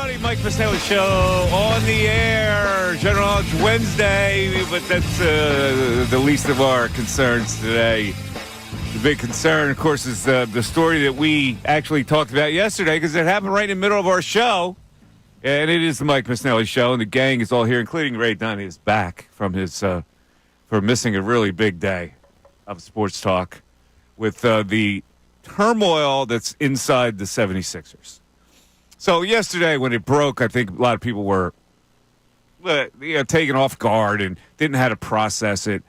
everybody. Mike Missanelli Show on the air. General Knowledge Wednesday, but that's the least of our concerns today. The big concern, of course, is the story that we actually talked about yesterday because it happened right in the middle of our show. And it is the Mike Missanelli Show, and the gang is all here, including Ray Dunn, is back from his for missing a really big day of sports talk with the turmoil that's inside the 76ers. So yesterday when it broke, I think a lot of people were taken off guard and didn't know how to process it.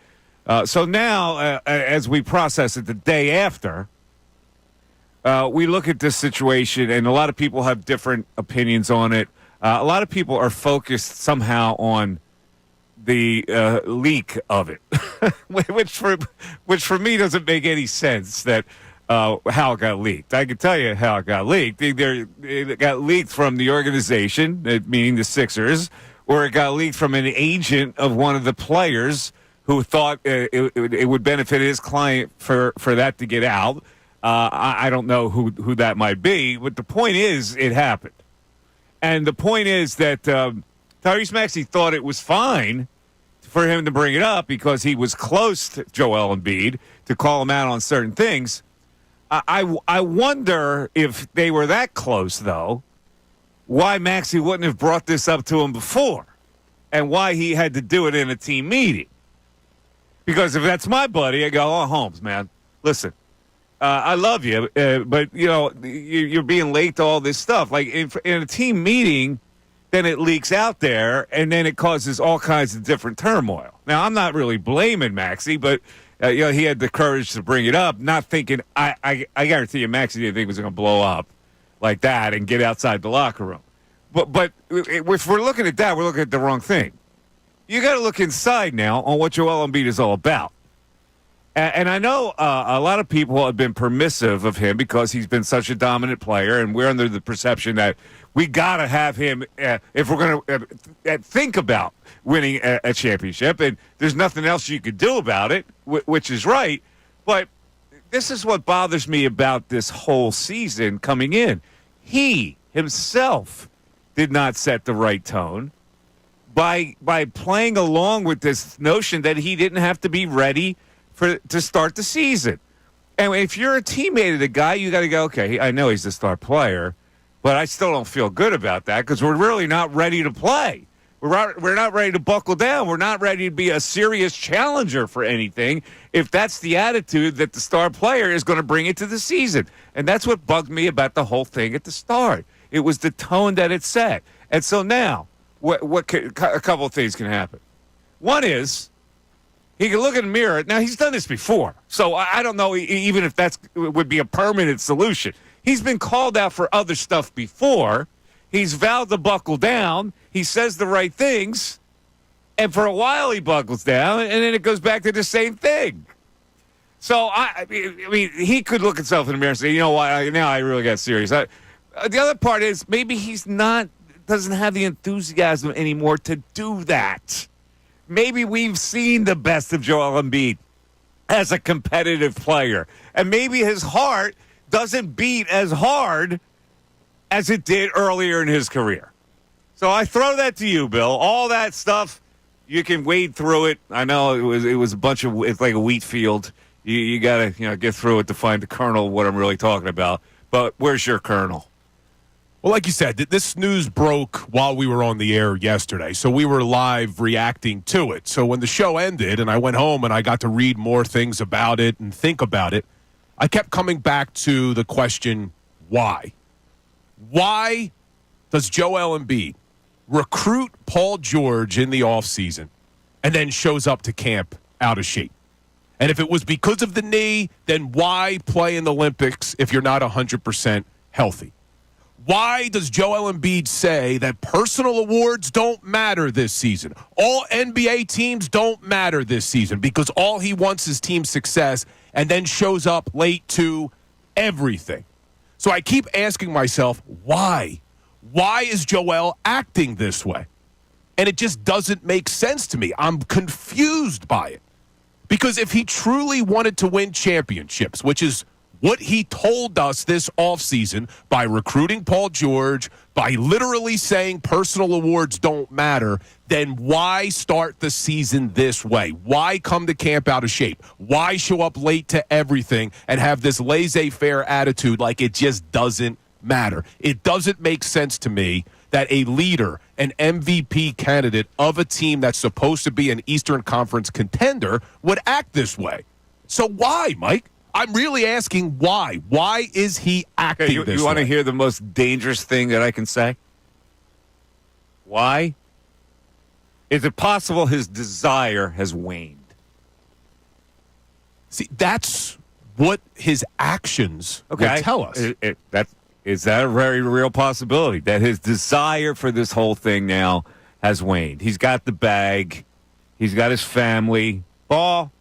So now, as we process it the day after, we look at this situation, and a lot of people have different opinions on it. A lot of people are focused somehow on the leak of it, which for me doesn't make any sense that how it got leaked. I can tell you how it got leaked. It got leaked from the organization, meaning the Sixers, or it got leaked from an agent of one of the players who thought it would benefit his client for that to get out. I don't know who that might be, but the point is it happened. And the point is that Tyrese Maxey thought it was fine for him to bring it up because he was close to Joel Embiid to call him out on certain things. I wonder if they were that close, though, why Maxey wouldn't have brought this up to him before and why he had to do it in a team meeting. Because if that's my buddy, I go, oh, Holmes, man, listen, I love you, but, you're being late to all this stuff. Like, in a team meeting, then it leaks out there, and then it causes all kinds of different turmoil. Now, I'm not really blaming Maxey, but he had the courage to bring it up, not thinking, I guarantee you Maxey didn't think it was going to blow up like that and get outside the locker room. But if we're looking at that, we're looking at the wrong thing. You got to look inside now on what Joel Embiid is all about. And I know a lot of people have been permissive of him because he's been such a dominant player, and we're under the perception that we got to have him if we're going to think about winning a championship. And there's nothing else you could do about it, which is right. But this is what bothers me about this whole season coming in. He himself did not set the right tone by playing along with this notion that he didn't have to be ready to start the season. And if you're a teammate of the guy, you got to go, okay, I know he's the star player, but I still don't feel good about that because we're really not ready to play. We're not ready to buckle down. We're not ready to be a serious challenger for anything if that's the attitude that the star player is going to bring into the season. And that's what bugged me about the whole thing at the start. It was the tone that it set. And so now, a couple of things can happen. One is, he can look in the mirror. Now, he's done this before, so I don't know even if that would be a permanent solution. He's been called out for other stuff before. He's vowed to buckle down. He says the right things, and for a while he buckles down, and then it goes back to the same thing. So, I mean, he could look himself in the mirror and say, you know what, now I really got serious. The other part is maybe doesn't have the enthusiasm anymore to do that. Maybe we've seen the best of Joel Embiid as a competitive player. And maybe his heart doesn't beat as hard as it did earlier in his career. So I throw that to you, Bill. All that stuff, you can wade through it. I know it was it's like a wheat field. You got to get through it to find the kernel of what I'm really talking about. But where's your kernel? Well, like you said, this news broke while we were on the air yesterday, so we were live reacting to it. So when the show ended and I went home and I got to read more things about it and think about it, I kept coming back to the question, why? Why does Joel Embiid recruit Paul George in the offseason and then shows up to camp out of shape? And if it was because of the knee, then why play in the Olympics if you're not 100% healthy? Why does Joel Embiid say that personal awards don't matter this season? All NBA teams don't matter this season because all he wants is team success and then shows up late to everything. So I keep asking myself, why? Why is Joel acting this way? And it just doesn't make sense to me. I'm confused by it. Because if he truly wanted to win championships, which is what he told us this offseason by recruiting Paul George, by literally saying personal awards don't matter, then why start the season this way? Why come to camp out of shape? Why show up late to everything and have this laissez-faire attitude like it just doesn't matter? It doesn't make sense to me that a leader, an MVP candidate of a team that's supposed to be an Eastern Conference contender would act this way. So why, Mike? I'm really asking why. Why is he acting this way? You want to hear the most dangerous thing that I can say? Why? Is it possible his desire has waned? See, that's what his actions would tell us. Is that a very real possibility, that his desire for this whole thing now has waned? He's got the bag. He's got his family. Ball,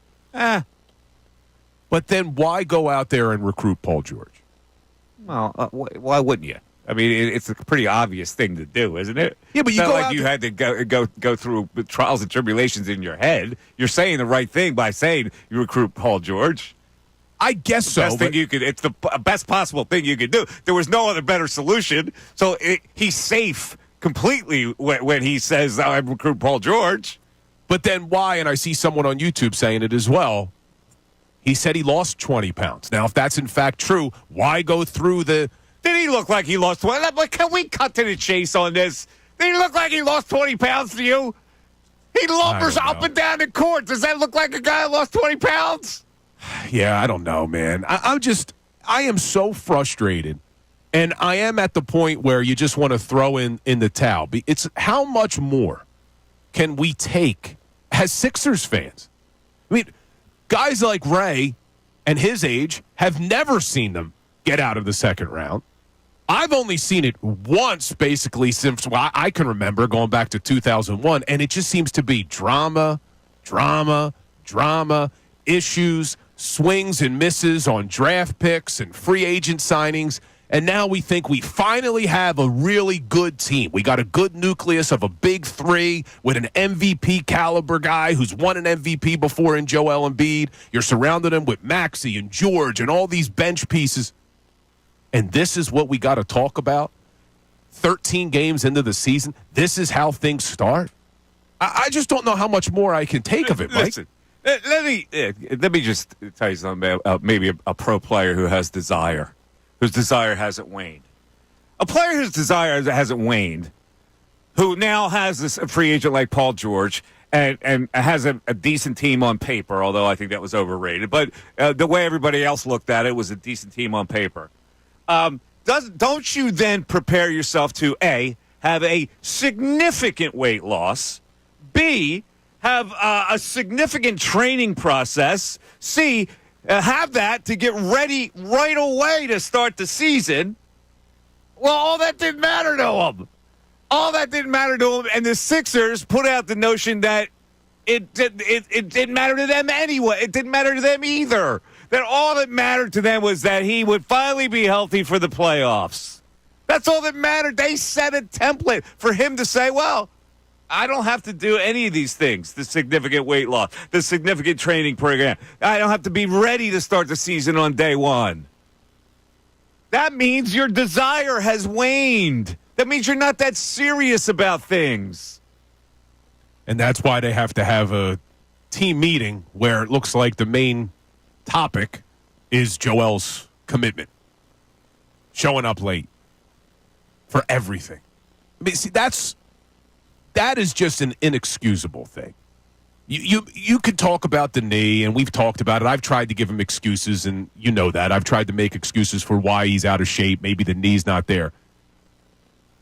But then why go out there and recruit Paul George? Well, why wouldn't you? I mean, it's a pretty obvious thing to do, isn't it? Yeah, but it's you not go like out you had to go through trials and tribulations in your head. You're saying the right thing by saying you recruit Paul George. I guess so. Best thing you could. It's the best possible thing you could do. There was no other better solution. So he's safe completely when he says, "I recruit Paul George." But then why? And I see someone on YouTube saying it as well. He said he lost 20 pounds. Now, if that's in fact true, why go through the... Did he look like he lost 20? Can we cut to the chase on this? Did he look like he lost 20 pounds to you? He lumbers up and down the court. Does that look like a guy who lost 20 pounds? Yeah, I don't know, man. I am so frustrated. And I am at the point where you just want to throw in the towel. It's how much more can we take as Sixers fans? I mean, guys like Ray and his age have never seen them get out of the second round. I've only seen it once, basically, since I can remember, going back to 2001, and it just seems to be drama, issues, swings and misses on draft picks and free agent signings. And now we think we finally have a really good team. We got a good nucleus of a big three with an MVP caliber guy who's won an MVP before in Joel Embiid. You're surrounding him with Maxey and George and all these bench pieces. And this is what we got to talk about? 13 games into the season, this is how things start? I just don't know how much more I can take of it, Mike. Listen, let me just tell you something about maybe a pro player who has desire. Whose desire hasn't waned. A player whose desire hasn't waned, who now has a free agent like Paul George and has a decent team on paper, although I think that was overrated. But the way everybody else looked at it was a decent team on paper. Don't you then prepare yourself to, A, have a significant weight loss, B, have a significant training process, C, have that to get ready right away to start the season? Well, all that didn't matter to him. And the Sixers put out the notion that it didn't matter to them anyway. It didn't matter to them either. That all that mattered to them was that he would finally be healthy for the playoffs. That's all that mattered. They set a template for him to say, well, I don't have to do any of these things, the significant weight loss, the significant training program. I don't have to be ready to start the season on day one. That means your desire has waned. That means you're not that serious about things. And that's why they have to have a team meeting where it looks like the main topic is Joel's commitment. Showing up late for everything. I mean, see, that is just an inexcusable thing. You could talk about the knee, and we've talked about it. I've tried to give him excuses, and you know that. I've tried to make excuses for why he's out of shape. Maybe the knee's not there.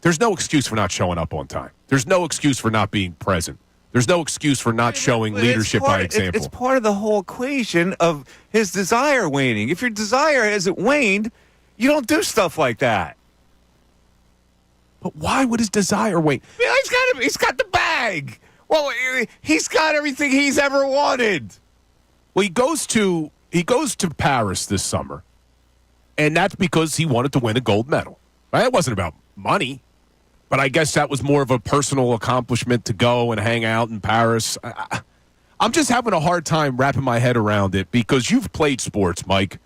There's no excuse for not showing up on time. There's no excuse for not being present. There's no excuse for not showing leadership by example. It's part of the whole equation of his desire waning. If your desire hasn't waned, you don't do stuff like that. But why would his desire wane? He's got the bag. Well, he's got everything he's ever wanted. Well, he goes to Paris this summer, and that's because he wanted to win a gold medal. Right? It wasn't about money, but I guess that was more of a personal accomplishment to go and hang out in Paris. I'm just having a hard time wrapping my head around it because you've played sports, Mike.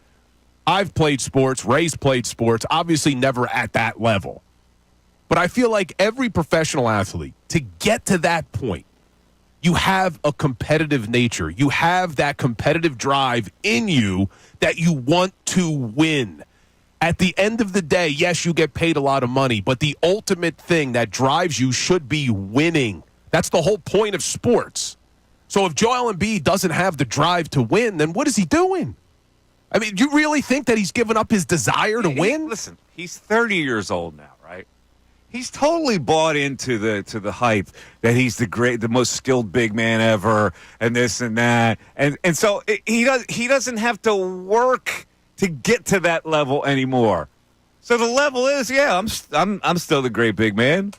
I've played sports. Ray's played sports. Obviously never at that level. But I feel like every professional athlete, to get to that point, you have a competitive nature. You have that competitive drive in you that you want to win. At the end of the day, yes, you get paid a lot of money, but the ultimate thing that drives you should be winning. That's the whole point of sports. So if Joel Embiid doesn't have the drive to win, then what is he doing? I mean, do you really think that he's given up his desire to win? Listen, he's 30 years old now, right? He's totally bought into the hype that he's the most skilled big man ever, and this and that, and so he doesn't have to work to get to that level anymore. So the level is, yeah, I'm still the great big man.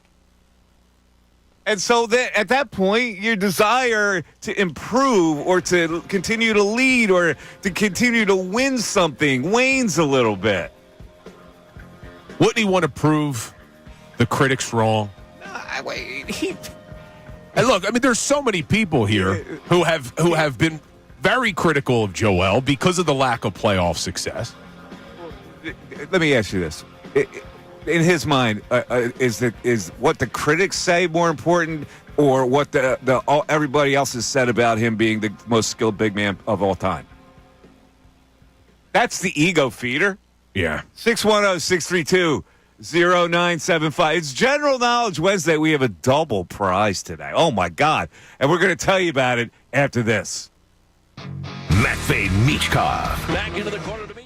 And so at that point, your desire to improve or to continue to lead or to continue to win something wanes a little bit. Wouldn't he want to prove the critics wrong? And look, I mean, there's so many people here who have been very critical of Joel because of the lack of playoff success. Let me ask you this. In his mind, is what the critics say more important, or what everybody else has said about him being the most skilled big man of all time? That's the ego feeder. Yeah. 610-632-0975. It's General Knowledge Wednesday. We have a double prize today. Oh, my God. And we're going to tell you about it after this. Matvey Michkov. Back into the corner to me.